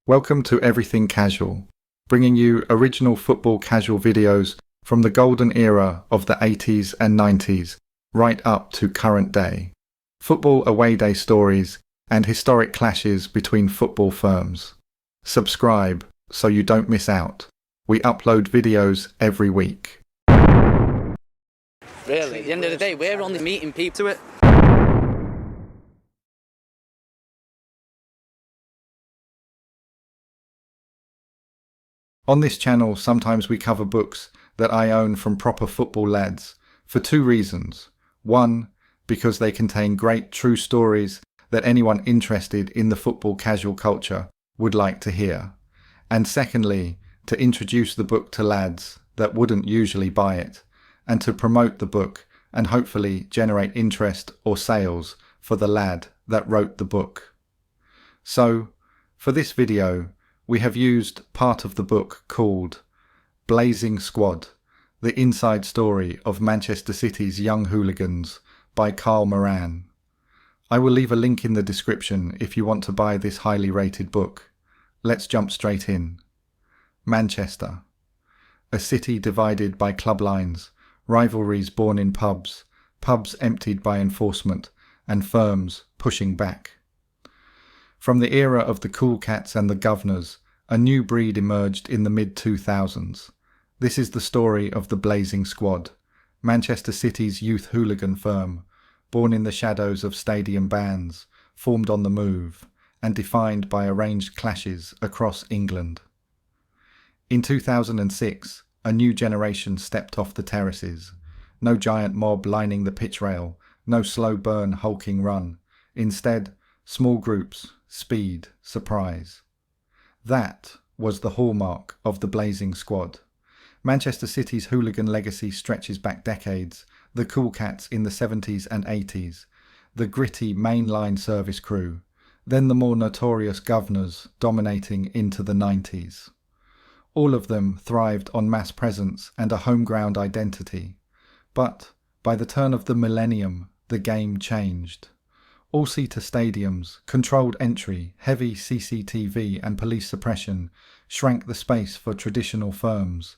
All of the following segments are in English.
Welcome to Everything Casual, bringing you original football casual videos from the golden era of the 80s and 90s, right up to current day. Football away day stories and historic clashes between football firms. Subscribe so you don't miss out. We upload videos every week. Really, at the end of the day, we're only meeting people to it. On this channel, sometimes we cover books that I own from proper football lads for two reasons. One, because they contain great true stories that anyone interested in the football casual culture would like to hear. And secondly, to introduce the book to lads that wouldn't usually buy it, and to promote the book and hopefully generate interest or sales for the lad that wrote the book. So, for this video, we have used part of the book called Blazing Squad, the inside story of Manchester City's young hooligans by Carl Moran. I will leave a link in the description if you want to buy this highly rated book. Let's jump straight in. Manchester, a city divided by club lines, rivalries born in pubs, pubs emptied by enforcement, and firms pushing back. From the era of the Cool Cats and the Guvnors, a new breed emerged in the mid-2000s. This is the story of the Blazing Squad, Manchester City's youth hooligan firm, born in the shadows of stadium bands, formed on the move, and defined by arranged clashes across England. In 2006, a new generation stepped off the terraces. No giant mob lining the pitch rail, no slow burn hulking run. Instead, small groups, speed, surprise. That was the hallmark of the Blazing Squad. Manchester City's hooligan legacy stretches back decades, the Cool Cats in the 70s and 80s, the gritty mainline service crew, then the more notorious Guvnors dominating into the 90s. All of them thrived on mass presence and a home ground identity. But by the turn of the millennium, the game changed. All-seater stadiums, controlled entry, heavy CCTV and police suppression shrank the space for traditional firms.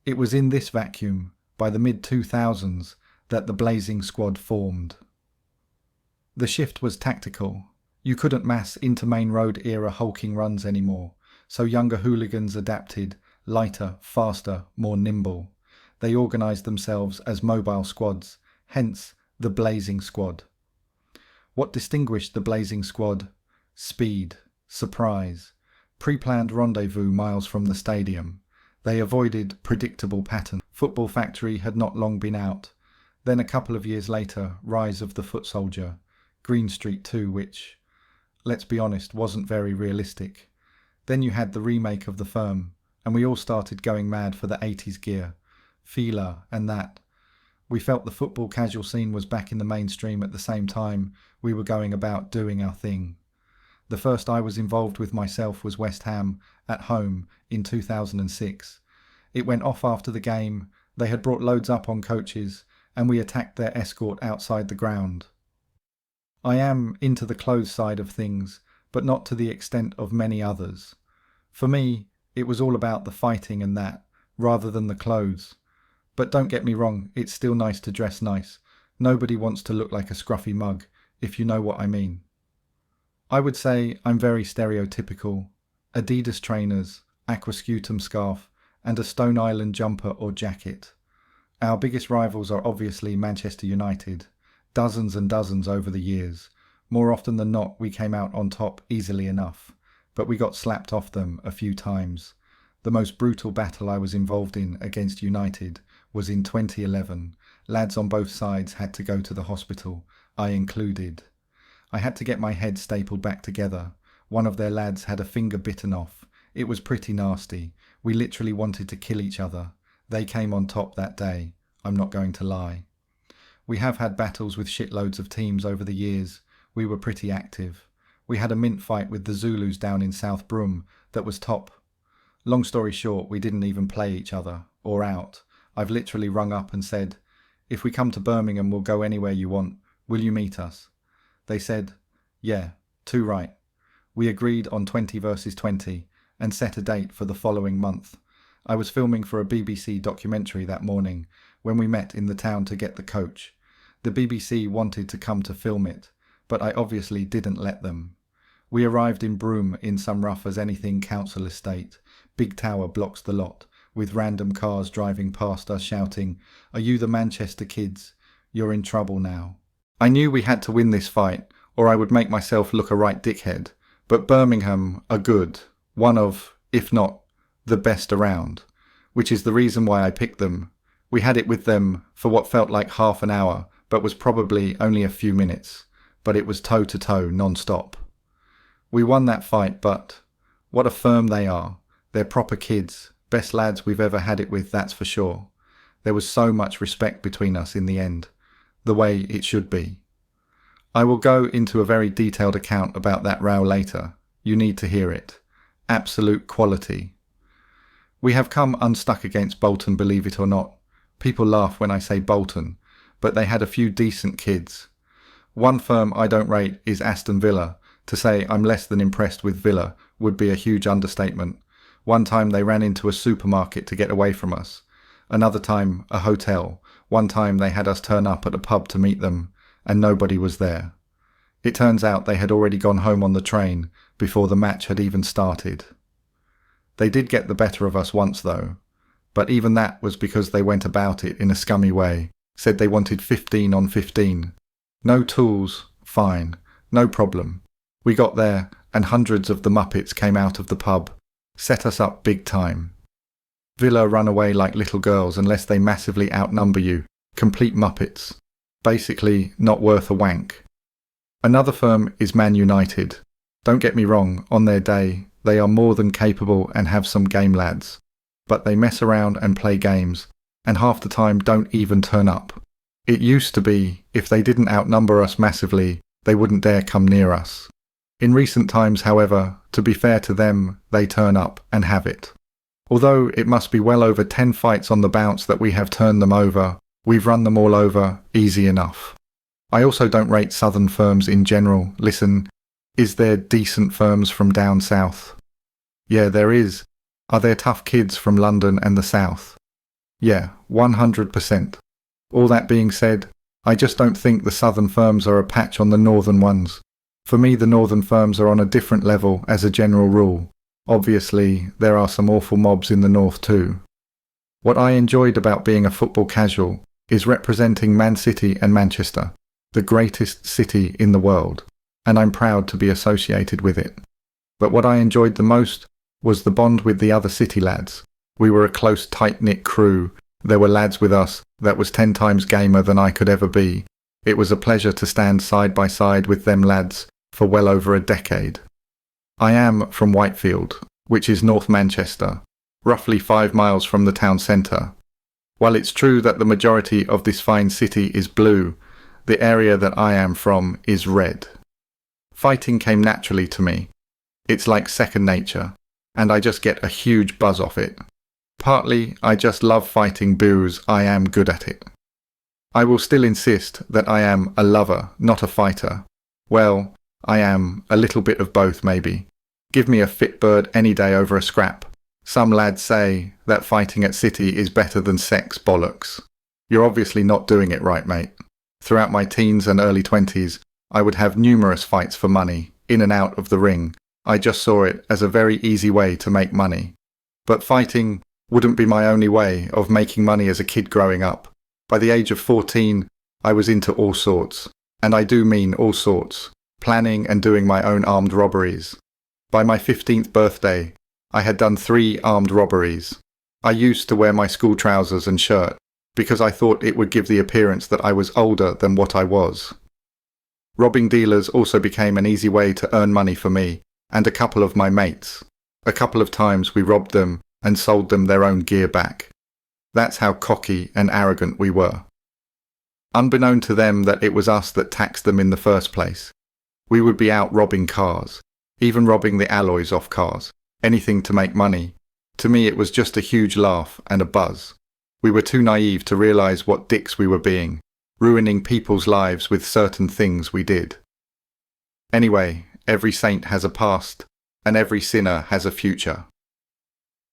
It was in this vacuum, by the mid-2000s, that the Blazing Squad formed. The shift was tactical. You couldn't mass into main road era hulking runs anymore, so younger hooligans adapted, lighter, faster, more nimble. They organised themselves as mobile squads, hence the Blazing Squad. What distinguished the Blazing Squad? Speed, surprise, pre-planned rendezvous miles from the stadium. They avoided predictable patterns. Football Factory had not long been out. Then a couple of years later, Rise of the Foot Soldier, Green Street 2, which, let's be honest, wasn't very realistic. Then you had the remake of The Firm, and we all started going mad for the 80s gear, Feeler and that. We felt the football casual scene was back in the mainstream at the same time we were going about doing our thing. The first I was involved with myself was West Ham at home in 2006. It went off after the game, they had brought loads up on coaches, and we attacked their escort outside the ground. I am into the clothes side of things, but not to the extent of many others. For me, it was all about the fighting and that, rather than the clothes. But don't get me wrong, it's still nice to dress nice. Nobody wants to look like a scruffy mug, if you know what I mean. I would say I'm very stereotypical. Adidas trainers, aquascutum scarf, and a Stone Island jumper or jacket. Our biggest rivals are obviously Manchester United, dozens and dozens over the years. More often than not, we came out on top easily enough, but we got slapped off them a few times. The most brutal battle I was involved in against United was in 2011. Lads on both sides had to go to the hospital, I included. I had to get my head stapled back together. One of their lads had a finger bitten off. It was pretty nasty. We literally wanted to kill each other. They came on top that day, I'm not going to lie. We have had battles with shitloads of teams over the years. We were pretty active. We had a mint fight with the Zulus down in South Brum that was top. Long story short, we didn't even play each other, or out. I've literally rung up and said, if we come to Birmingham, we'll go anywhere you want. Will you meet us? They said, yeah, too right. We agreed on 20 versus 20 and set a date for the following month. I was filming for a BBC documentary that morning when we met in the town to get the coach. The BBC wanted to come to film it, but I obviously didn't let them. We arrived in Broome in some rough-as-anything council estate. Big tower blocks the lot, with random cars driving past us shouting, "Are you the Manchester kids? You're in trouble now." I knew we had to win this fight, or I would make myself look a right dickhead, but Birmingham are good, one of, if not, the best around, which is the reason why I picked them. We had it with them for what felt like half an hour, but was probably only a few minutes, but it was toe-to-toe non-stop. We won that fight, but what a firm they are. They're proper kids, best lads we've ever had it with, that's for sure. There was so much respect between us in the end, the way it should be. I will go into a very detailed account about that row later. You need to hear it. Absolute quality. We have come unstuck against Bolton, believe it or not. People laugh when I say Bolton, but they had a few decent kids. One firm I don't rate is Aston Villa. To say I'm less than impressed with Villa would be a huge understatement. One time they ran into a supermarket to get away from us. Another time a hotel. One time they had us turn up at a pub to meet them, and nobody was there. It turns out they had already gone home on the train before the match had even started. They did get the better of us once though, but even that was because they went about it in a scummy way, said they wanted 15 on 15. No tools, fine, no problem. We got there and hundreds of the Muppets came out of the pub, set us up big time. Villa run away like little girls unless they massively outnumber you, complete Muppets. Basically not worth a wank. Another firm is Man United. Don't get me wrong, on their day, they are more than capable and have some game lads. But they mess around and play games, and half the time don't even turn up. It used to be, if they didn't outnumber us massively, they wouldn't dare come near us. In recent times, however, to be fair to them, they turn up and have it. Although it must be well over 10 fights on the bounce that we have turned them over, we've run them all over easy enough. I also don't rate southern firms in general. Listen, is there decent firms from down south? Yeah, there is. Are there tough kids from London and the south? Yeah, 100%. All that being said, I just don't think the southern firms are a patch on the northern ones. For me, the northern firms are on a different level as a general rule. Obviously, there are some awful mobs in the north too. What I enjoyed about being a football casual is representing Man City and Manchester, the greatest city in the world, and I'm proud to be associated with it. But what I enjoyed the most was the bond with the other city lads. We were a close, tight-knit crew. There were lads with us that was 10 times gamer than I could ever be. It was a pleasure to stand side by side with them lads for well over a decade. I am from Whitefield, which is North Manchester, roughly 5 miles from the town centre. While it's true that the majority of this fine city is blue, the area that I am from is red. Fighting came naturally to me. It's like second nature, and I just get a huge buzz off it. Partly, I just love fighting booze, I am good at it. I will still insist that I am a lover, not a fighter. Well, I am a little bit of both maybe. Give me a fit bird any day over a scrap. Some lads say that fighting at City is better than sex, bollocks. You're obviously not doing it right, mate. Throughout my teens and early 20s, I would have numerous fights for money, in and out of the ring. I just saw it as a very easy way to make money. But fighting wouldn't be my only way of making money as a kid growing up. By the age of 14, I was into all sorts, and I do mean all sorts, planning and doing my own armed robberies. By my 15th birthday, I had done 3 armed robberies. I used to wear my school trousers and shirt because I thought it would give the appearance that I was older than what I was. Robbing dealers also became an easy way to earn money for me and a couple of my mates. A couple of times we robbed them and sold them their own gear back. That's how cocky and arrogant we were. Unbeknown to them that it was us that taxed them in the first place. We would be out robbing cars, even robbing the alloys off cars, anything to make money. To me it was just a huge laugh and a buzz. We were too naive to realise what dicks we were being, ruining people's lives with certain things we did. Anyway, every saint has a past, and every sinner has a future.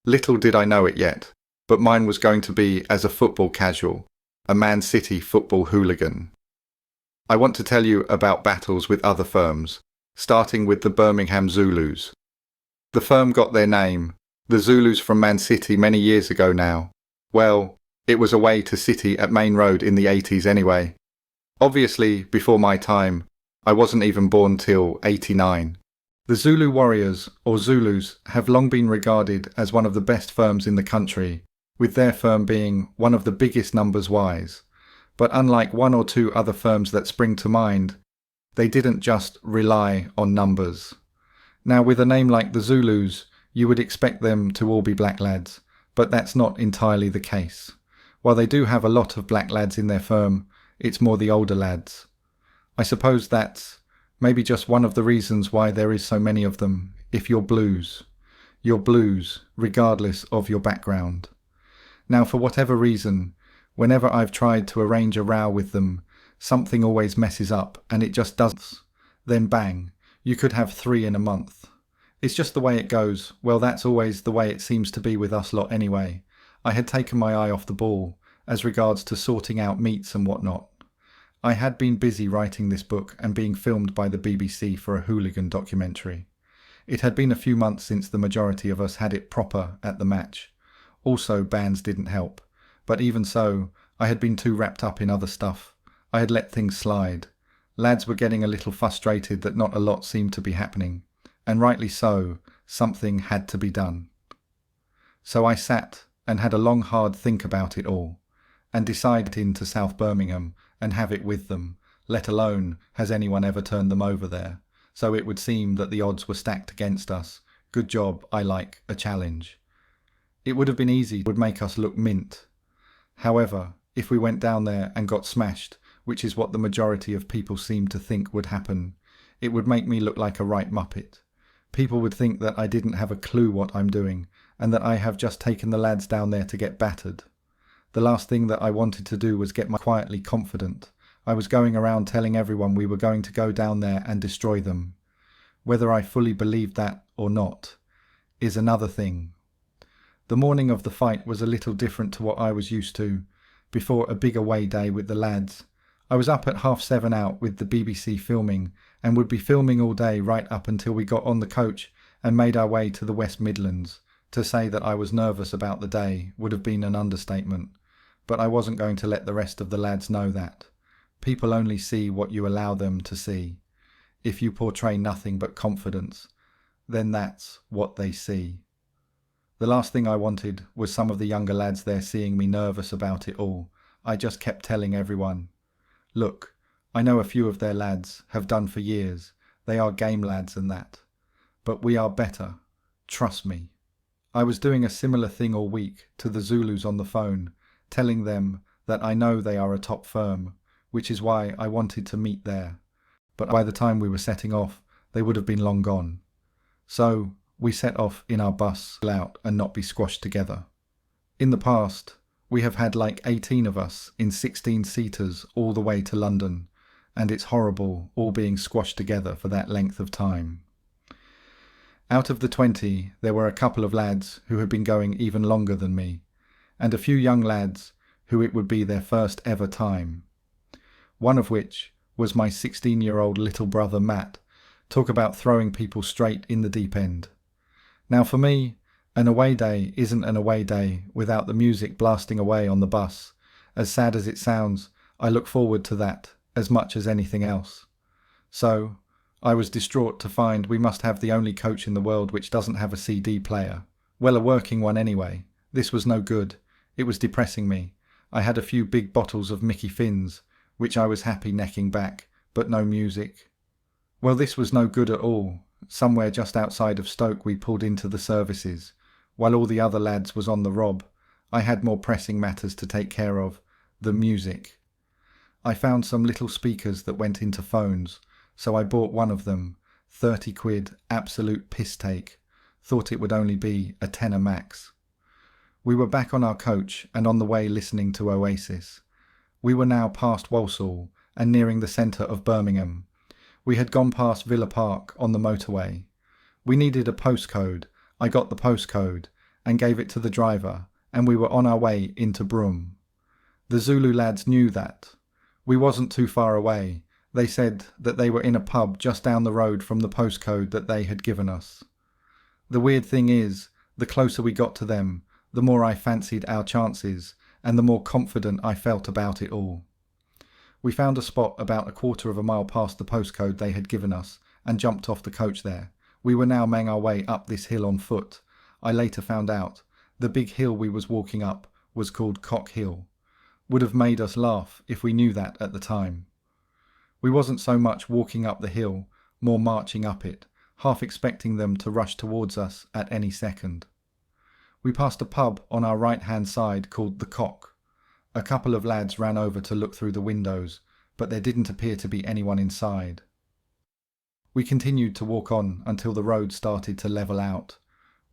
Little did I know it yet, but mine was going to be as a football casual, a Man City football hooligan. I want to tell you about battles with other firms, starting with the Birmingham Zulus. The firm got their name, the Zulus, from Man City many years ago now. Well, it was away to City at Main Road in the 80s anyway. Obviously, before my time, I wasn't even born till 89. The Zulu Warriors, or Zulus, have long been regarded as one of the best firms in the country, with their firm being one of the biggest numbers-wise. But unlike one or two other firms that spring to mind, they didn't just rely on numbers. Now, with a name like the Zulus, you would expect them to all be black lads, but that's not entirely the case. While they do have a lot of black lads in their firm, it's more the older lads. I suppose that's maybe just one of the reasons why there is so many of them. If you're blues, regardless of your background. Now, for whatever reason, whenever I've tried to arrange a row with them, something always messes up and it just doesn't. Then bang, you could have 3 in a month. It's just the way it goes. Well, that's always the way it seems to be with us lot anyway. I had taken my eye off the ball as regards to sorting out meets and whatnot. I had been busy writing this book and being filmed by the BBC for a Hooligan documentary. It had been a few months since the majority of us had it proper at the match. Also, bands didn't help. But even so, I had been too wrapped up in other stuff. I had let things slide. Lads were getting a little frustrated that not a lot seemed to be happening. And rightly so, something had to be done. So I sat and had a long hard think about it all, and decided into South Birmingham and have it with them, let alone has anyone ever turned them over there. So it would seem that the odds were stacked against us. Good job, I like a challenge. It would have been easy, it would make us look mint. However, if we went down there and got smashed, which is what the majority of people seem to think would happen, it would make me look like a right muppet. People would think that I didn't have a clue what I'm doing, and that I have just taken the lads down there to get battered. The last thing that I wanted to do was get quietly confident. I was going around telling everyone we were going to go down there and destroy them. Whether I fully believed that or not is another thing. The morning of the fight was a little different to what I was used to. Before a big away day with the lads, I was up at 7:30 out with the BBC filming, and would be filming all day right up until we got on the coach and made our way to the West Midlands. To say that I was nervous about the day would have been an understatement, but I wasn't going to let the rest of the lads know that. People only see what you allow them to see. If you portray nothing but confidence, then that's what they see. The last thing I wanted was some of the younger lads there seeing me nervous about it all. I just kept telling everyone, look, I know a few of their lads have done for years. They are game lads and that. But we are better. Trust me. I was doing a similar thing all week to the Zulus on the phone, telling them that I know they are a top firm, which is why I wanted to meet there. But by the time we were setting off, they would have been long gone. So we set off in our bus, out and not be squashed together. In the past, we have had like 18 of us in 16-seaters all the way to London, and it's horrible all being squashed together for that length of time. Out of the 20, there were a couple of lads who had been going even longer than me, and a few young lads who it would be their first ever time. One of which was my 16-year-old little brother Matt. Talk about throwing people straight in the deep end. Now for me, an away day isn't an away day without the music blasting away on the bus. As sad as it sounds, I look forward to that as much as anything else. So, I was distraught to find we must have the only coach in the world which doesn't have a CD player. Well, a working one anyway. This was no good. It was depressing me. I had a few big bottles of Mickey Finn's, which I was happy necking back, but no music. Well, this was no good at all. Somewhere just outside of Stoke we pulled into the services. While all the other lads was on the rob, I had more pressing matters to take care of. The music. I found some little speakers that went into phones, so I bought one of them, 30 quid, absolute piss take. Thought it would only be a tenner max. We were back on our coach and on the way listening to Oasis. We were now past Walsall and nearing the centre of Birmingham. We had gone past Villa Park on the motorway. We needed a postcode. I got the postcode and gave it to the driver, and we were on our way into Broome. The Zulu lads knew that. We wasn't too far away. They said that they were in a pub just down the road from the postcode that they had given us. The weird thing is, the closer we got to them, the more I fancied our chances, and the more confident I felt about it all. We found a spot about a quarter of a mile past the postcode they had given us, and jumped off the coach there. We were now making our way up this hill on foot. I later found out the big hill we was walking up was called Cock Hill. Would have made us laugh if we knew that at the time. We wasn't so much walking up the hill, more marching up it, half expecting them to rush towards us at any second. We passed a pub on our right-hand side called the Cock. A couple of lads ran over to look through the windows, but there didn't appear to be anyone inside. We continued to walk on until the road started to level out.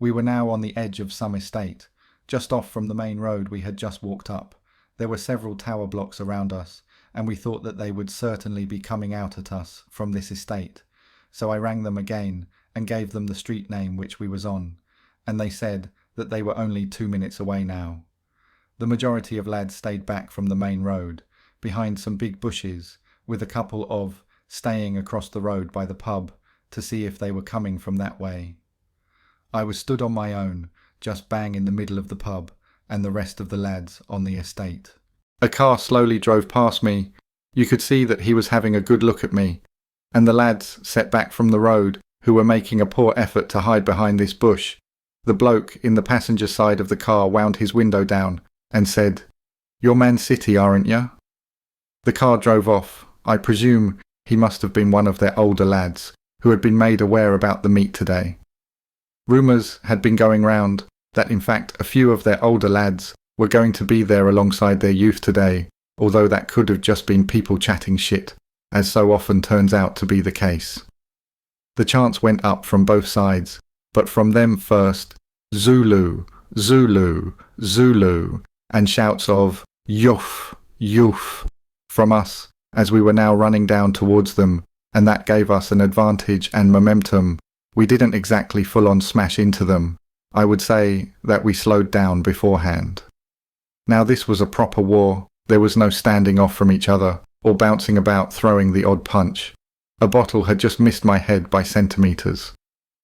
We were now on the edge of some estate, just off from the main road we had just walked up. There were several tower blocks around us, and we thought that they would certainly be coming out at us from this estate. So I rang them again and gave them the street name which we was on, and they said that they were only 2 minutes away now. The majority of lads stayed back from the main road, behind some big bushes, with a couple of staying across the road by the pub to see if they were coming from that way. I was stood on my own, just bang in the middle of the pub, and the rest of the lads on the estate. A car slowly drove past me. You could see that he was having a good look at me, and the lads set back from the road, who were making a poor effort to hide behind this bush. The bloke in the passenger side of the car wound his window down and said, "You're Man City, aren't you?" The car drove off. I presume he must have been one of their older lads, who had been made aware about the meet today. Rumours had been going round that in fact a few of their older lads were going to be there alongside their youth today, although that could have just been people chatting shit, as so often turns out to be the case. The chants went up from both sides, but from them first, "Zulu, Zulu, Zulu," and shouts of "Yoof, Yoof" from us as we were now running down towards them, and that gave us an advantage and momentum. We didn't exactly full on smash into them. I would say that we slowed down beforehand. Now this was a proper war. There was no standing off from each other, or bouncing about throwing the odd punch. A bottle had just missed my head by centimetres.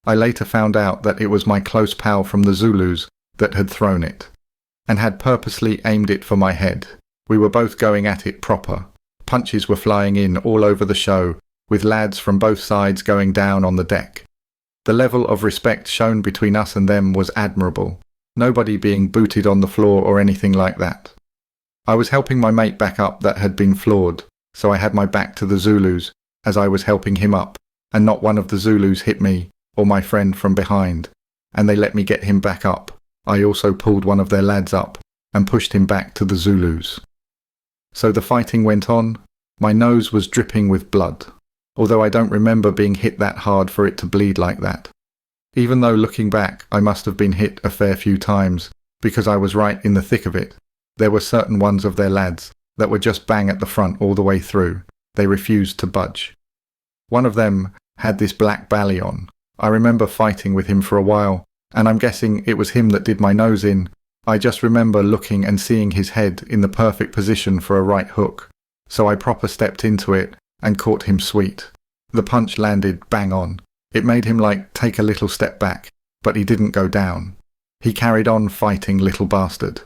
I later found out that it was my close pal from the Zulus that had thrown it, and had purposely aimed it for my head. We were both going at it proper. Punches were flying in all over the show, with lads from both sides going down on the deck. The level of respect shown between us and them was admirable, nobody being booted on the floor or anything like that. I was helping my mate back up that had been floored, so I had my back to the Zulus as I was helping him up, and not one of the Zulus hit me or my friend from behind, and they let me get him back up. I also pulled one of their lads up and pushed him back to the Zulus. So the fighting went on. My nose was dripping with blood, although I don't remember being hit that hard for it to bleed like that. Even though looking back I must have been hit a fair few times, because I was right in the thick of it. There were certain ones of their lads that were just bang at the front all the way through. They refused to budge. One of them had this black bally on. I remember fighting with him for a while, and I'm guessing it was him that did my nose in. I just remember looking and seeing his head in the perfect position for a right hook, so I proper stepped into it and caught him sweet. The punch landed bang on. It made him take a little step back, but he didn't go down. He carried on fighting, little bastard.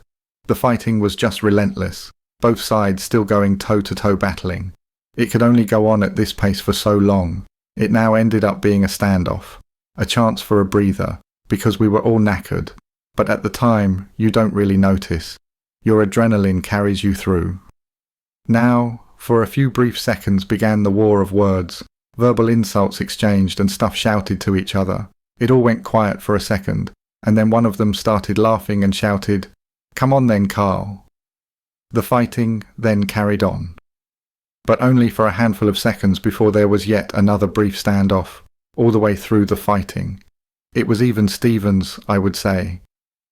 The fighting was just relentless, both sides still going toe-to-toe battling. It could only go on at this pace for so long. It now ended up being a standoff, a chance for a breather, because we were all knackered. But at the time, you don't really notice. Your adrenaline carries you through. Now, for a few brief seconds began the war of words. Verbal insults exchanged and stuff shouted to each other. It all went quiet for a second, and then one of them started laughing and shouted, "Come on then, Carl." The fighting then carried on, but only for a handful of seconds before there was yet another brief standoff, all the way through the fighting. It was even Stevens, I would say.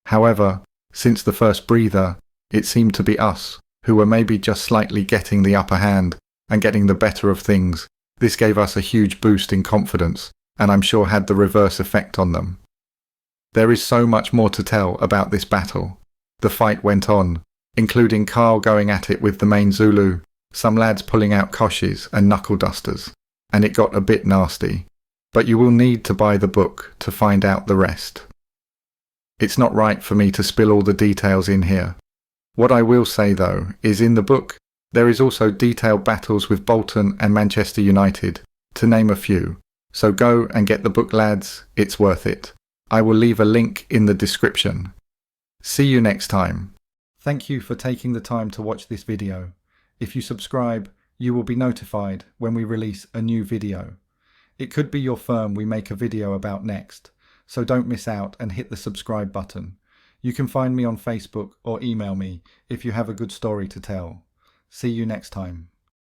However, since the first breather, it seemed to be us, who were maybe just slightly getting the upper hand and getting the better of things, This gave us a huge boost in confidence, and I'm sure had the reverse effect on them. There is so much more to tell about this battle. The fight went on, including Carl going at it with the main Zulu, some lads pulling out koshes and knuckle dusters, and it got a bit nasty. But you will need to buy the book to find out the rest. It's not right for me to spill all the details in here. What I will say though is in the book there is also detailed battles with Bolton and Manchester United, to name a few. So go and get the book, lads, it's worth it. I will leave a link in the description. See you next time. Thank you for taking the time to watch this video. If you subscribe, you will be notified when we release a new video. It could be your firm we make a video about next, so don't miss out and hit the subscribe button. You can find me on Facebook or email me if you have a good story to tell. See you next time.